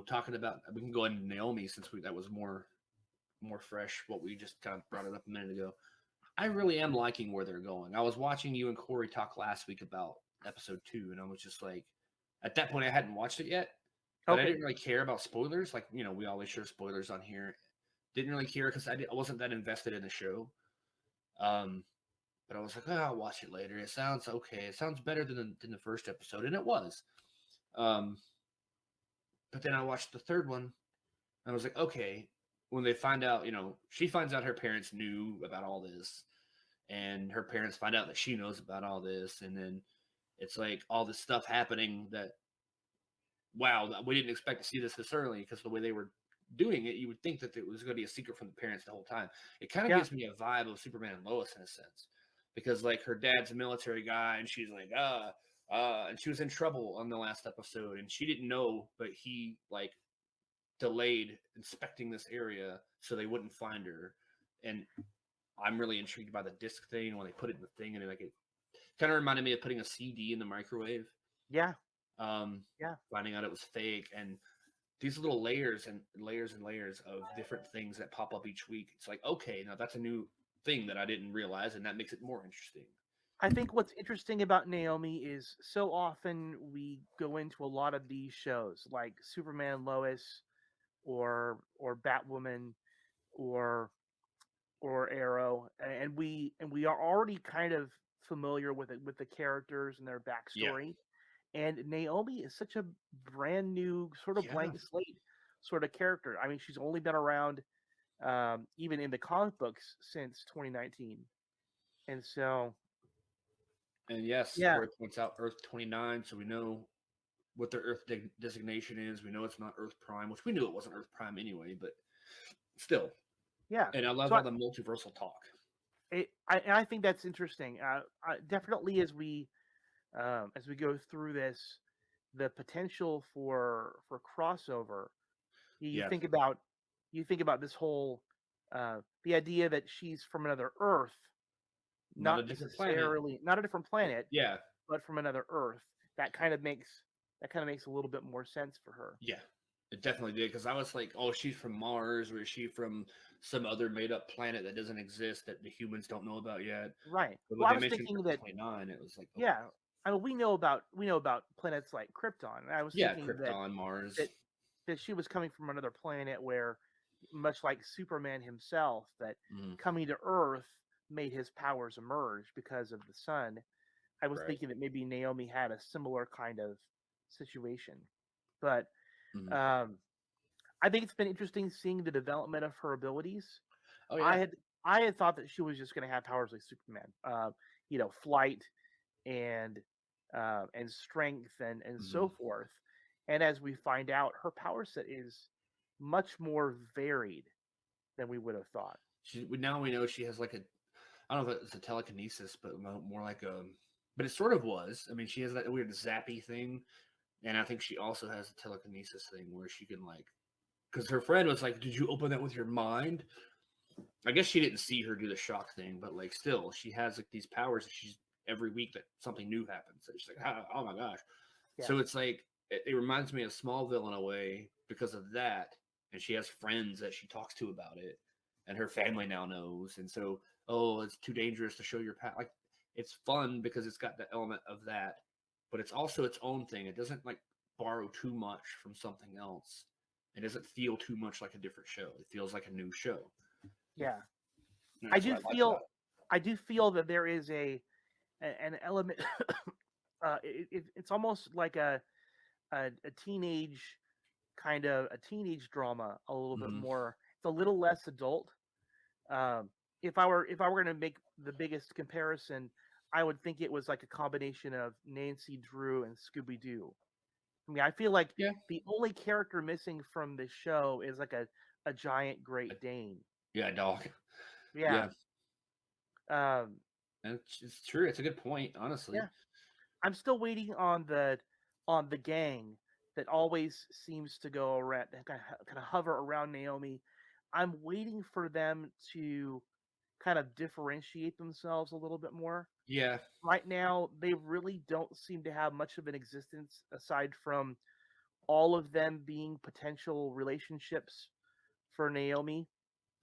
talking about, we can go into Naomi since that was more fresh. What we just kind of brought it up a minute ago. I really am liking where they're going. I was watching you and Corey talk last week about episode 2, and I was just like, at that point, I hadn't watched it yet, but I didn't really care about spoilers. Like, we always share spoilers on here. Didn't really care because I wasn't that invested in the show. But I was like, I'll watch it later. It sounds okay. It sounds better than the first episode, and it was. But then I watched the third one, and I was like, okay. When they find out, she finds out her parents knew about all this, and her parents find out that she knows about all this, and then it's like all this stuff happening that, wow, we didn't expect to see this early, because the way they were doing it, you would think that it was going to be a secret from the parents the whole time. It kind of gives me a vibe of Superman and Lois in a sense, because like her dad's a military guy, and she's like, and she was in trouble on the last episode, and she didn't know, but he like delayed inspecting this area so they wouldn't find her. And I'm really intrigued by the disc thing when they put it in the thing, and it kind of reminded me of putting a CD in the microwave. Finding out it was fake, and these little layers and layers and layers of different things that pop up each week. It's like, okay, now that's a new thing that I didn't realize, and that makes it more interesting. I think what's interesting about Naomi is so often we go into a lot of these shows like Superman, Lois, or Batwoman, or Arrow, and we are already kind of familiar with the characters and their backstory. And Naomi is such a brand new, sort of blank slate sort of character. I mean, she's only been around, even in the comic books, since 2019, and so. And yes, Corey points out Earth 29, so we know what their Earth designation is. We know it's not Earth Prime, which we knew it wasn't Earth Prime anyway, but still. Yeah. And I love all the multiversal talk. I think that's interesting. Definitely as we go through this, the potential for crossover. You think about this whole the idea that she's from another Earth, not necessarily not a different planet, but from another Earth. That kind of makes a little bit more sense for her. Yeah, it definitely did, because I was like, oh, she's from Mars, or is she from some other made-up planet that doesn't exist that the humans don't know about yet? Right. But well, I was thinking that 29, it was like, okay. Yeah. I mean, we know about planets like Krypton. I was thinking Krypton, Mars. That she was coming from another planet where, much like Superman himself, that coming to Earth made his powers emerge because of the sun. I was thinking that maybe Naomi had a similar kind of situation, but I think it's been interesting seeing the development of her abilities. Oh, yeah. I had thought that she was just going to have powers like Superman, flight and strength and so forth. And as we find out, her power set is much more varied than we would have thought. Now we know she has like I don't know if it's a telekinesis, but more like but it sort of was. I mean, she has that weird zappy thing, and I think she also has a telekinesis thing where she can because her friend was like, "Did you open that with your mind?" I guess she didn't see her do the shock thing, but still, she has these powers that she's every week that something new happens. And she's like, "Oh my gosh!" Yeah. So it's like it reminds me of Smallville in a way because of that, and she has friends that she talks to about it, and her family now knows, and so it's too dangerous to show your power. It's fun because it's got the element of that, but it's also its own thing. It doesn't borrow too much from something else. It doesn't feel too much like a different show. It feels like a new show. Yeah, I do feel that there is an element. It's almost like a teenage teenage drama, a little bit more. It's a little less adult. If I were going to make the biggest comparison, I would think it was like a combination of Nancy Drew and Scooby Doo. I mean, I feel like the only character missing from this show is like a giant Great Dane. Yeah, dog. Yeah. It's true. It's a good point, honestly. Yeah. I'm still waiting on the gang that always seems to go around, kind of hover around Naomi. I'm waiting for them to kind of differentiate themselves a little bit more. Yeah. Right now, they really don't seem to have much of an existence aside from all of them being potential relationships for Naomi.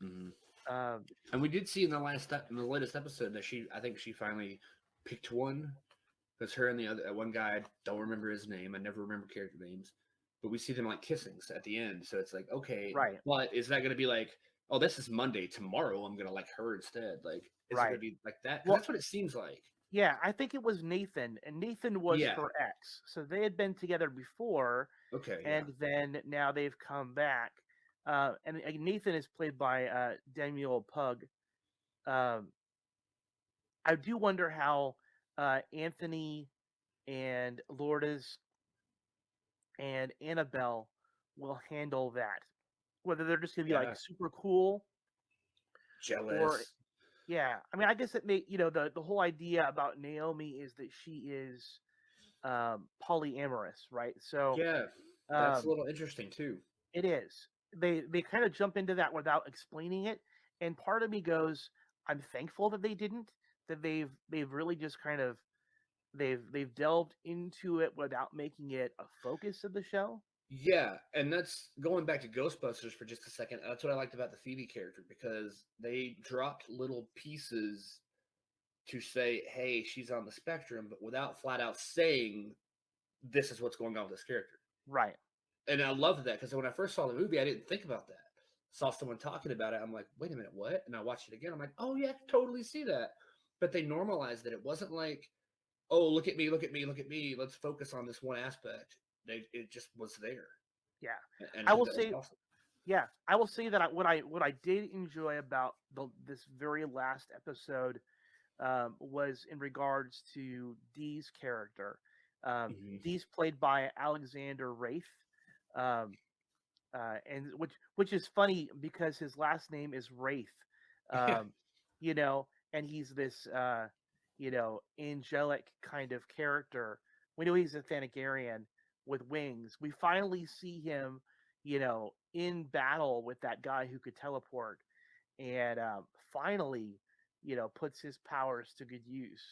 Mm-hmm. Um, And we did see in the latest episode that I think she finally picked one. Because her and the other one guy, I don't remember his name. I never remember character names, but we see them like kissing at the end. So it's like, okay, right, but is that going to be like, oh, this is Monday. Tomorrow I'm going to like her instead. Like, is it going right. to be like that? Because Well, that's what it seems like. yeah, I think it was Nathan, and Nathan was Yeah. her ex. So they had been together before, Okay. Yeah. and then now they've come back. And Nathan is played by Daniel Pug. Um, I do wonder how Anthony and Lourdes and Annabelle will handle that. Whether they're just gonna be like Yeah. super cool, or Jealous. yeah. I mean, I guess it may the whole idea about Naomi is that she is polyamorous, right? So Yeah. That's a um, little interesting too. it is. They kind of jump into that without explaining it, and part of me goes, I'm thankful that they didn't. That they've really just kind of they've delved into it without making it a focus of the show. Yeah, and that's going back to Ghostbusters for just a second. That's what I liked about the Phoebe character because they dropped little pieces to say, hey, she's on the spectrum, but without flat out saying this is what's going on with this character. Right. And I loved that because when I first saw the movie, I didn't think about that. Saw someone talking about it. I'm like, wait a minute, what? And I watched it again. I'm like, oh, yeah, I can totally see that. But they normalized it. It wasn't like, oh, look at me, look at me, look at me. Let's focus on this one aspect. It just was there. Yeah. And I I think will that was say awesome. yeah, I will say that what I did enjoy about this very last episode was in regards to Dee's character. Mm-hmm. Dee's played by Alexander Wraith, um, and which is funny because his last name is Wraith, Yeah. um, you know, and he's this angelic kind of character. We know he's a Thanagarian with wings. We finally see him, in battle with that guy who could teleport, and finally, puts his powers to good use.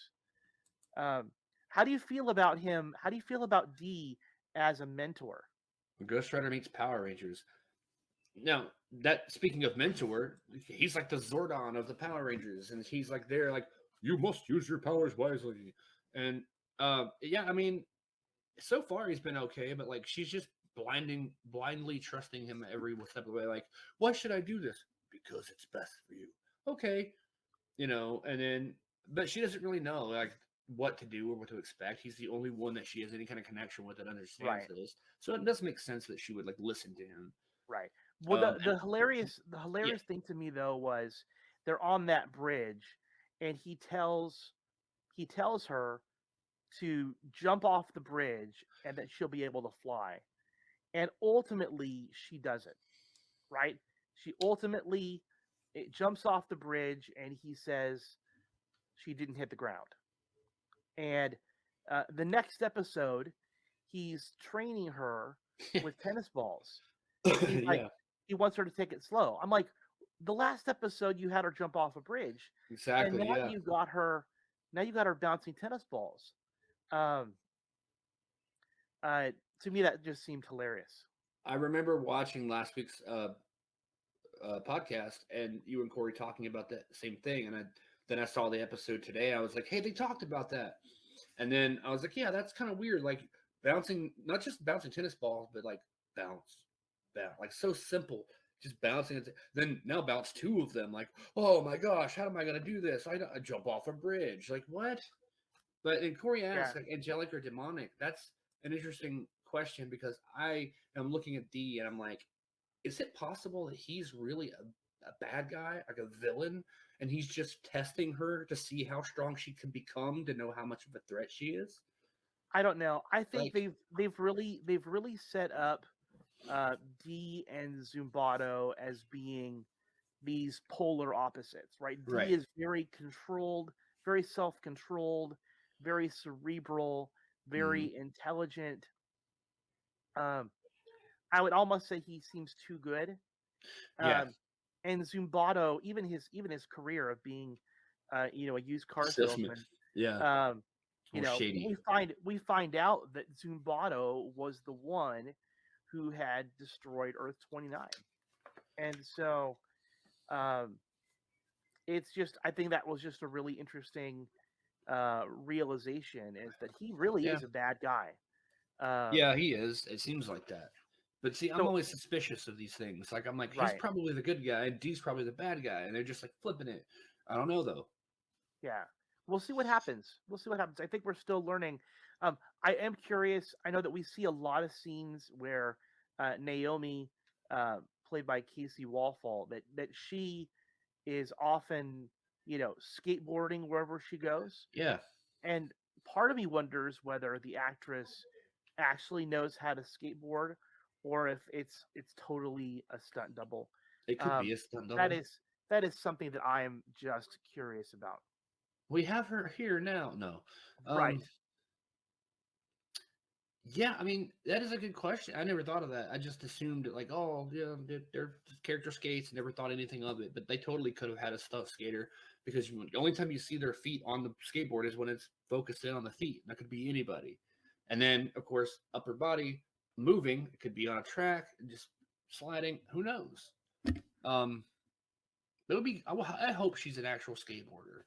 Um, how do you feel about him? How do you feel about D as a mentor? Ghost Rider meets Power Rangers. Now, that speaking of mentor, he's like the Zordon of the Power Rangers, and he's like there, like you must use your powers wisely. And yeah, I mean, so far he's been okay, but like she's just blindly trusting him every step of the way. Like, why should I do this? Because it's best for you. Okay, and then, but she doesn't really know like what to do or what to expect. He's the only one that she has any kind of connection with that understands Right, this, so it does make sense that she would like listen to him. right. Well, the And the hilarious the yeah, hilarious thing to me though was they're on that bridge, and he tells her to jump off the bridge and that she'll be able to fly. And ultimately, she doesn't, right? She ultimately it jumps off the bridge, and he says she didn't hit the ground. And the next episode, he's training her with tennis balls, and he's like, yeah, he wants her to take it slow. I'm like, the last episode you had her jump off a bridge, and exactly, now yeah. you got her, bouncing tennis balls. Um, uh, to me, that just seemed hilarious. I remember watching last week's podcast, and you and Corey talking about that same thing, and then I saw the episode today. I was like, hey, they talked about that, and then I was like, yeah, that's kind of weird, like bouncing, not just bouncing tennis balls, but like bounce, bounce, like so simple. Just bouncing it. Then now bounce two of them. Like, oh my gosh, how am I gonna do this? I jump off a bridge. Like what? But and Corey Yeah, asked, like, angelic or demonic? That's an interesting question because I am looking at D and I'm like, is it possible that he's really a bad guy, like a villain, and he's just testing her to see how strong she can become to know how much of a threat she is? I don't know. I think Like, they've really set up D and Zumbato as being these polar opposites, right? D right. is very controlled, very self-controlled, very cerebral, Mm-hmm. very intelligent. Um, I would almost say he seems too good. Yeah. Um, and Zumbato, even his career of being, a used car Salesman. salesman, Yeah. um, Or shady. we find out that Zumbato was the one who had destroyed Earth 29. And so it's just, I think that was just a really interesting realization, is that he really Yeah. is a bad guy. Yeah, he is. It seems like that. But see, I'm always suspicious of these things. Like, I'm like, he's probably the good guy, and D's probably the bad guy, and they're just like flipping it. I don't know though. Yeah, we'll see what happens. We'll see what happens. I think we're still learning. I am curious. I know that we see a lot of scenes where Naomi, played by Kaci Walfall, that she is often, skateboarding wherever she goes. Yeah. And part of me wonders whether the actress actually knows how to skateboard, or if it's totally a stunt double. It could be a stunt double. That is something that I am just curious about. We have her here now. No. Right. Yeah, I mean, that is a good question. I never thought of that. I just assumed like, oh, yeah, their character skates, never thought anything of it. But they totally could have had a stunt skater, because the only time you see their feet on the skateboard is when it's focused in on the feet. That could be anybody. And then, of course, upper body moving. It could be on a track, just sliding. Who knows? It would be. I hope she's an actual skateboarder.